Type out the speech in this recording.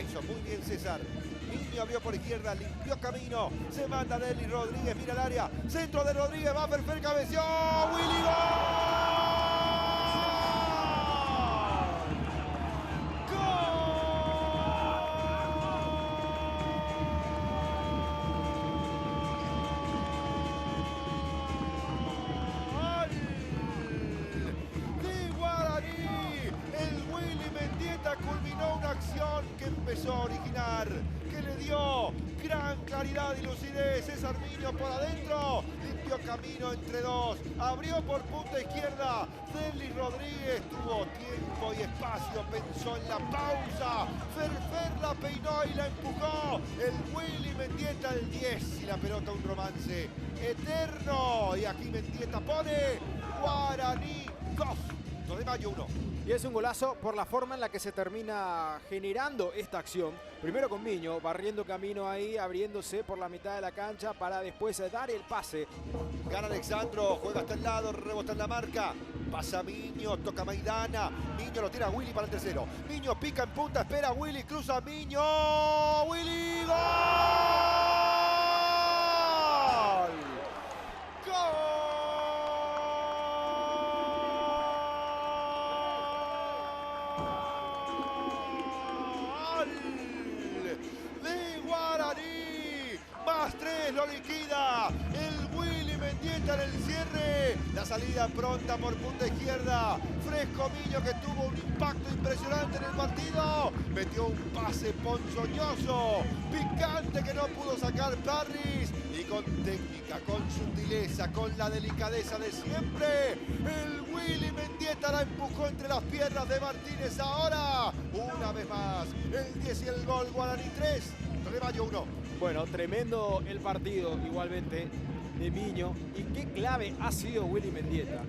hizo muy bien César. Miño abrió por izquierda, limpió camino, se manda Deli Rodríguez, mira el área, centro de Rodríguez, va Ferfer, cabeció, Willy, culminó una acción que empezó a originar, que le dio gran claridad y lucidez. César Miño por adentro, limpió camino entre dos, abrió por punta izquierda. Deli Rodríguez tuvo tiempo y espacio, pensó en la pausa. Ferfer la peinó y la empujó. El Willy Mendieta el 10 y la pelota un romance eterno. Y aquí Mendieta pone Guaraní 2 de Mayo 1. Y es un golazo por la forma en la que se termina generando esta acción. Primero con Miño, barriendo camino ahí, abriéndose por la mitad de la cancha para después dar el pase. Gana Alexandro, juega hasta el lado, rebota en la marca. Pasa Miño, toca Maidana. Miño lo tira a Willy para el tercero. Miño pica en punta, espera a Willy, cruza a Miño. ¡Willy! ¡Gol! ¡Gol! Más 3 lo liquida el Willy Mendieta en el cierre. La salida pronta por punta izquierda. Fresco Miño, que tuvo un impacto impresionante en el partido. Metió un pase ponzoñoso, picante, que no pudo sacar Parris. Y con técnica, con sutileza, con la delicadeza de siempre, el Willy Mendieta la empujó entre las piernas de Martínez. Ahora, una vez más, el 10 y el gol. Guaraní 3, de Mayo 1. Bueno, tremendo el partido igualmente de Miño. Y qué clave ha sido Willy Mendieta.